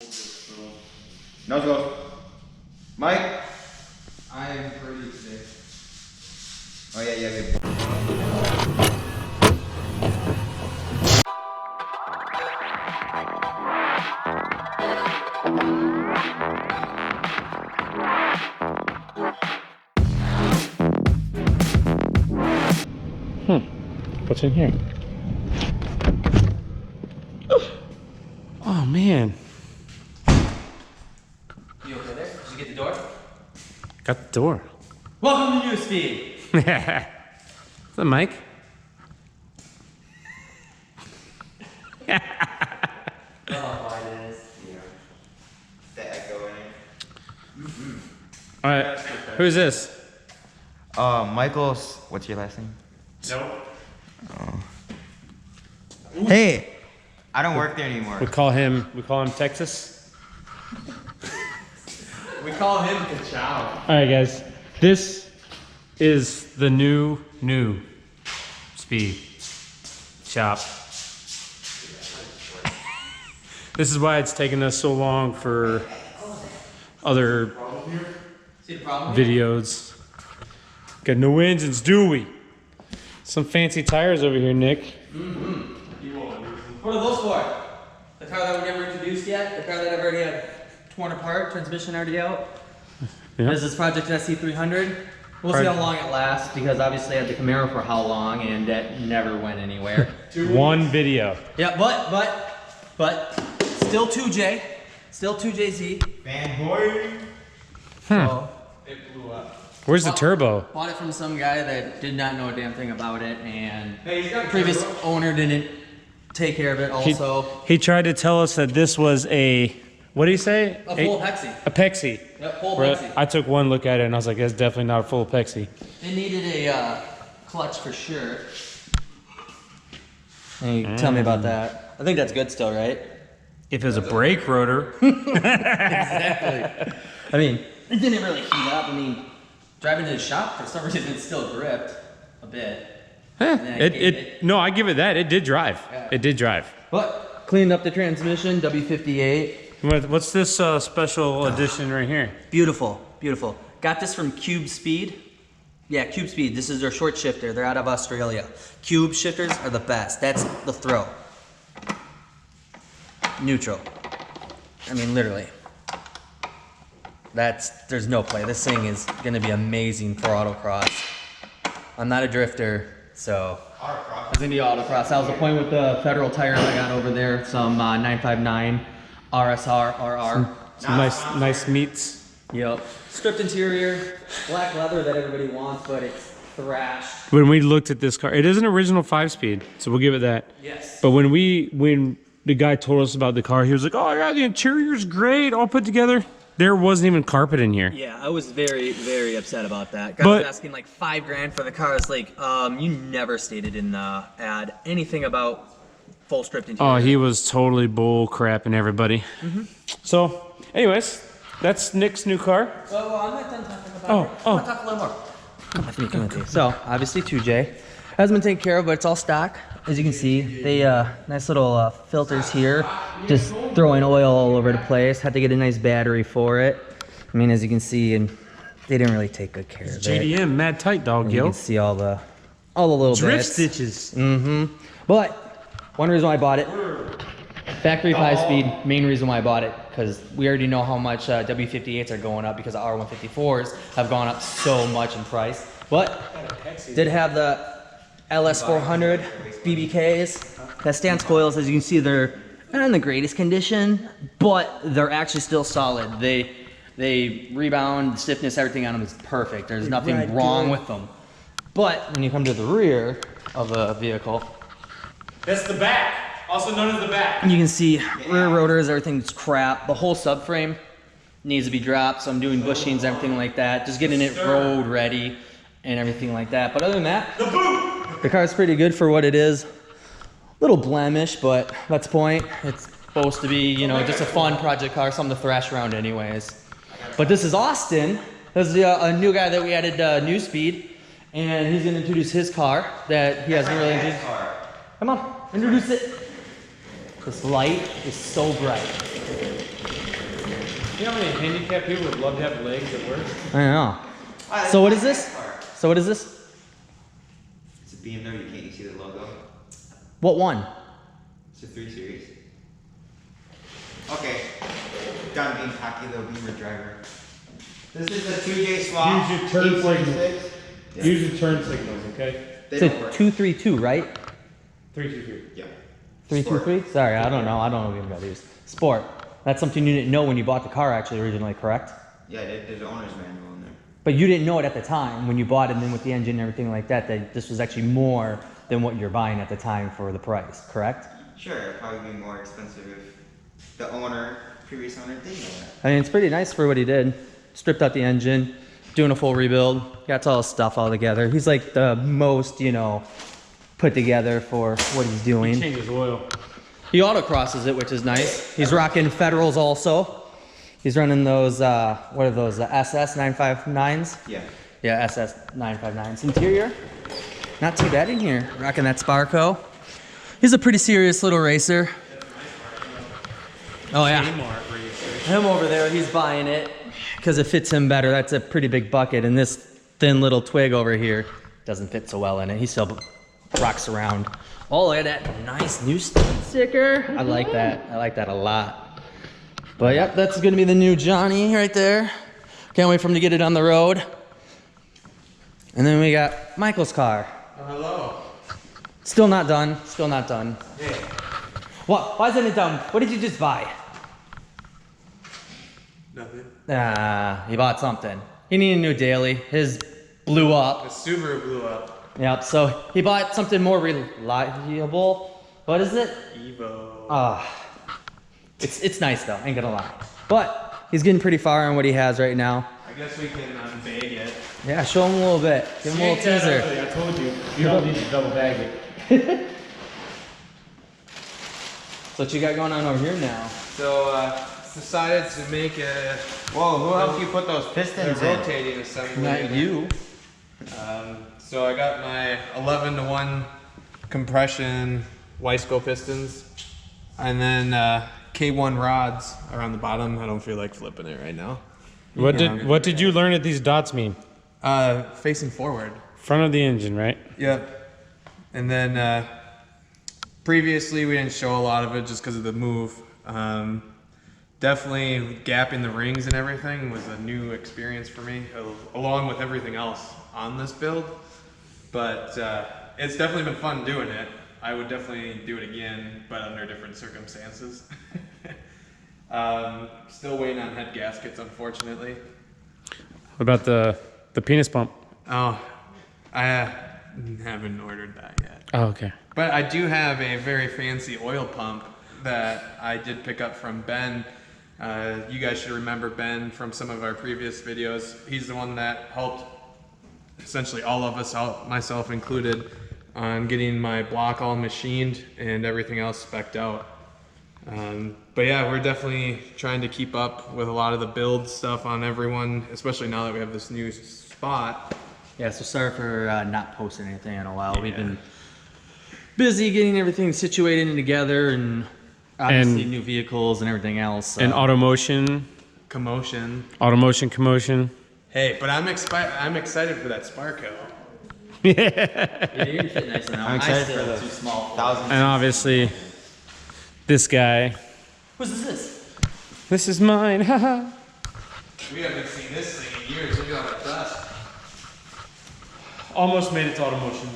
Nose goes. Mike? I am pretty today. Oh yeah, yeah. What's in here? Oh man. You okay there? Did you get the door? Got the door. Welcome to NUSpeed! Is that Mike? Oh, it is. Yeah. The echo in it. Alright, who's this? Michael's. What's your last name? Nope. Hey! I don't work there anymore. We call him Texas. We call him Ka-chow. Alright guys, this is the new speed shop. This is why it's taken us so long for other See the problem here? videos. Got no engines, do we? Some fancy tires over here, Nick. What are those for? The car that we never introduced yet? The car that I've already had torn apart, transmission already out? Yeah. This is Project SC300. We'll see how long it lasts because obviously I had the Camaro for how long and that never went anywhere. One video. Yeah, but still 2J. Still 2JZ. Fanboy! So, it blew up. Where's the turbo? Bought it from some guy that did not know a damn thing about it, and the previous owner didn't take care of it also. He tried to tell us that this was a, what did he say? A full Pepsi. A Pepsi. Yep, full Right. Pepsi. I took one look at it and I was like, that's definitely not a full Pepsi. It needed a clutch for sure. And you tell me about that. I think that's good still, right? If it was a brake rotor. Exactly. I mean, it didn't really heat up. I mean, driving to the shop, for some reason, it still gripped a bit. No, I give it that. It did drive. Yeah. It did drive. But cleaned up the transmission, W58. What's this special edition right here? Beautiful, beautiful. Got this from NUSpeed. Yeah, NUSpeed. This is their short shifter. They're out of Australia. Cube shifters are the best. That's the throw. Neutral. I mean, literally. There's no play. This thing is gonna be amazing for autocross. I'm not a drifter, so. I was into autocross. That was the point with the Federal tires I got over there. Some 959 RSR RR. Some nice meats. Yep. Stripped interior, black leather that everybody wants, but it's thrashed. When we looked at this car, it is an original 5-speed, so we'll give it that. Yes. But when the guy told us about the car, he was like, oh yeah, the interior's great, all put together. There wasn't even carpet in here. Yeah, I was very, very upset about that. Guy But- was asking like $5 grand for the car. It's like, you never stated in the ad anything about full stripped interior. Oh, he was totally bull crapping everybody. So, anyways, that's Nick's new car. Well, I'm not done talking about Oh, it. I want to talk a little more. Come with me, come with me. So, obviously 2J. Hasn't been taken care of, but it's all stock. As you can see, they nice little filters here, just throwing oil all over the place. Had to get a nice battery for it. I mean, as you can see, and they didn't really take good care of it. JDM, mad tight dog, And you yo. can see all the little Drift bits. stitches. But one reason why I bought it, factory 5-speed. Main reason why I bought it, because we already know how much W58s are going up because the R154s have gone up so much in price. But did have the LS400 BBKs. That stance coils, as you can see, they're not in the greatest condition, but they're actually still solid. They rebound, stiffness, everything on them is perfect. There's nothing wrong with them. But when you come to the rear of the vehicle, That's the back, also known as the back. you can see rear rotors, everything's crap. The whole subframe needs to be dropped, so I'm doing bushings and everything like that. Just getting it road ready and everything like that. But other than that, the car's pretty good for what it is. Little blemish, but that's the point. It's supposed to be, you know, just a fun project car, something to thrash around anyways. But this is Austin. This is a new guy that we added NUSpeed, and he's gonna introduce his car that he hasn't really introduced. Come on, introduce it. This light is so bright. You know how many handicapped people would love to have legs at work? I know. So what is this? So what is this? It's a BMW. Can't you see the logo? What one? It's a 3 Series. Okay. Done being cocky though, Beamer driver. This is a 2J swap. Use your turn 846. signals. Use your turn signals, okay? They It's a don't work. 232, right? 323. Yeah. 323? Sorry, I don't know what values. Sport. That's something you didn't know when you bought the car actually originally, correct? Yeah, there's an owner's manual in there. But you didn't know it at the time when you bought it, and then with the engine and everything like that, that this was actually more than what you're buying at the time for the price, correct? Sure, it'd probably be more expensive if the previous owner didn't know that. I mean, it's pretty nice for what he did. Stripped out the engine, doing a full rebuild, got all his stuff all together. He's like the most, you know, put together for what he's doing. Changes oil. He autocrosses it, which is nice. He's rocking Federals also. He's running those, what are those, the SS 959s? Yeah. Yeah, SS 959s. Interior, not too bad in here. Rocking that Sparco. He's a pretty serious little racer. Oh yeah. Him over there, he's buying it because it fits him better. That's a pretty big bucket, and this thin little twig over here doesn't fit so well in it. He still rocks around. Oh, look at that nice NUSpeed sticker. I like that. I like that a lot. But yep, that's gonna be the new Johnny right there. Can't wait for him to get it on the road. And then we got Michael's car. Oh, hello. Still not done. Still not done. Hey. What? Why isn't it done? What did you just buy? Nothing. He bought something. He needed a new daily. His blew up. The Subaru blew up. Yep, so he bought something more reliable. What is it? Evo. It's nice though, ain't gonna lie. But he's getting pretty far on what he has right now. I guess we can unbag it. Yeah, show him a little bit. Give him a little teaser. I told you. You don't need to double bag it. So what you got going on over here now? So decided to make a Whoa, who helped you put those pistons in? rotating assembly. Not you. So I got my 11-to-1 compression Weisco pistons, and then K1 rods are on the bottom. I don't feel like flipping it right now. What did you learn that these dots mean? Facing forward. Front of the engine, right? Yep. And then previously we didn't show a lot of it just because of the move. Definitely gapping the rings and everything was a new experience for me, along with everything else on this build. But it's definitely been fun doing it. I would definitely do it again, but under different circumstances. Still waiting on head gaskets, unfortunately. What about the penis pump? Oh, I haven't ordered that yet. Oh, okay. But I do have a very fancy oil pump that I did pick up from Ben. You guys should remember Ben from some of our previous videos. He's the one that helped essentially all of us, myself included, on getting my block all machined and everything else spec'd out. But yeah, we're definitely trying to keep up with a lot of the build stuff on everyone, especially now that we have this new spot. Yeah, so sorry for not posting anything in a while. We've been busy getting everything situated and together, and obviously new vehicles and everything else. And automotion Commotion. commotion. Hey, but I'm excited for that Sparco. Yeah, you're gonna fit nice enough. I'm excited still for the too small. And obviously, this guy. Who's this? This is mine. Haha. We haven't seen this thing in years. Look at all that dust. Almost made it to automotion.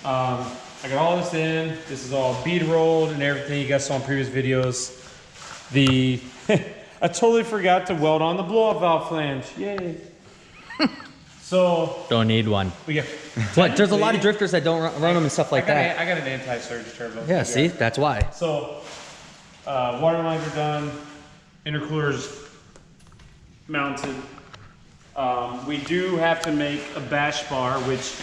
I got all this in. This is all bead rolled and everything you guys saw in previous videos. I totally forgot to weld on the blow up valve flange. Yay. So Don't need one. we got. What? There's a lot of drifters that don't run them and stuff like that. I got an anti-surge turbo. Yeah, see, that's why. So water lines are done. Intercoolers mounted. We do have to make a bash bar, which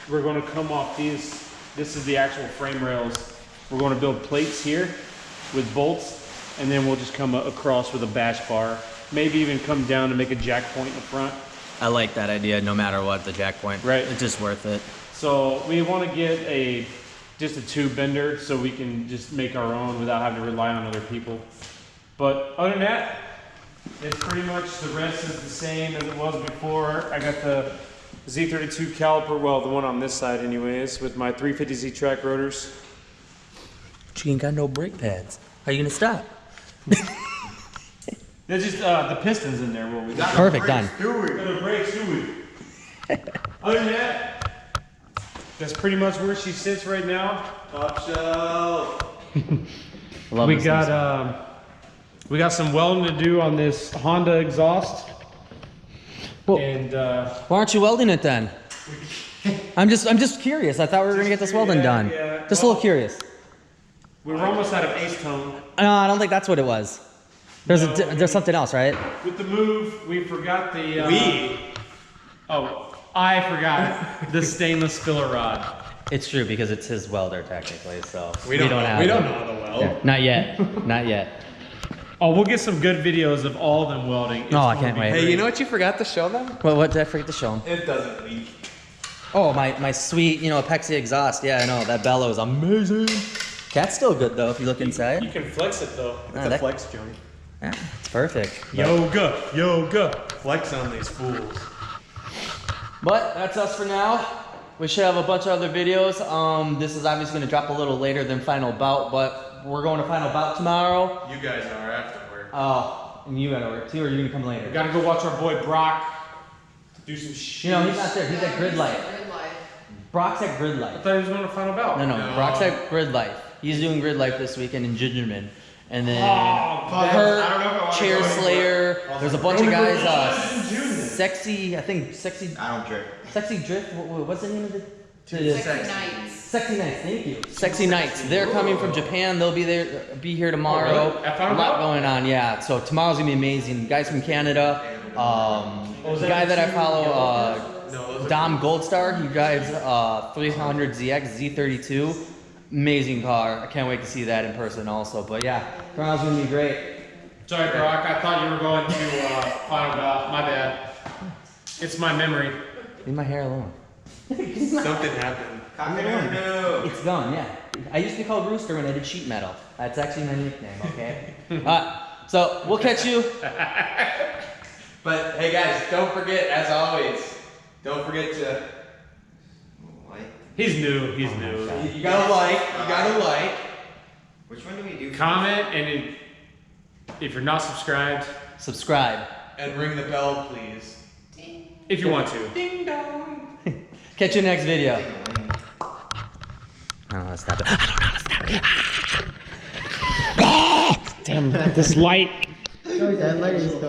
we're going to come off these. This is the actual frame rails. We're going to build plates here with bolts, and then we'll just come across with a bash bar. Maybe even come down to make a jack point in the front. I like that idea no matter what, the jack point. Right. It's just worth it. So we want to get just a tube bender so we can just make our own without having to rely on other people. But other than that, It's pretty much the rest is the same as it was before. I got the Z32 caliper, well, the one on this side anyways, with my 350Z track rotors. But you ain't got no brake pads. How you gonna stop? There's just the pistons in there. Well, we got Perfect, done. the brakes, do we? Other than that, that's pretty much where she sits right now. Top shelf. Love We this got some welding to do on this Honda exhaust. Well, And why aren't you welding it then? I'm just curious. I thought we were gonna get this welding done. yeah. Just a little curious. we were almost out of ace tone. No, I don't think that's what it was. There's something else, right? With the move, we forgot the. I forgot the stainless filler rod. It's true because it's his welder technically, so We don't know how to weld. Yeah, not yet. Not yet. Oh, we'll get some good videos of all of them welding. It's Oh, I gonna can't be wait. great. Hey, you know what you forgot to show them? What did I forget to show him? It doesn't leak. Oh, my sweet, Pepsi exhaust. Yeah, I know that bellow is amazing. Cat's still good though if you look inside. You can flex it though. It's a flex joint. Yeah, it's perfect. Yoga. Flex on these fools. But that's us for now. We should have a bunch of other videos. This is obviously going to drop a little later than Final Bout, but we're going to Final Bout tomorrow. You guys are afterward. Oh, and you got to work too, or are you going to come later? We gotta go watch our boy Brock do some shit. He's not there. He's at Grid Life. Brock's at Grid Life. I thought he was going to Final Bout. No. No. Brock's at Grid Life. He's doing Grid Life this weekend in Gingerman. And then Oh, I don't know if I wanna Chair go Slayer. There's a bunch of Go to guys. Grid Life. Sexy I don't drink. Sexy Drift. What's the name of the? Sexy Nights. Sexy Nights. Thank you. Sexy Nights. They're coming from Japan. They'll be here tomorrow. Oh, really? At A Final lot Bout? going on. Yeah. So tomorrow's gonna be amazing. Guys from Canada. is The that guy that I two- follow, Dom Goldstar. He drives 300ZX Z32. Amazing car. I can't wait to see that in person also. But yeah, tomorrow's gonna be great. Sorry, Brock. I thought you were going to Final Bout. My bad. It's my memory. Leave my hair alone. Something happened. Cock-a-doodle-doo. It's gone, yeah. I used to be called Rooster when I did sheet metal. That's actually my nickname, okay? So we'll catch you. But hey guys, don't forget, as always, don't forget to. Like, He's new. He's new. You gotta like. which one do we do? Comment, and if you're not subscribed, Subscribe. And ring the bell, please. if you want to. Ding dong. Catch you next video. I don't know how to stop it. Damn, this light. That light is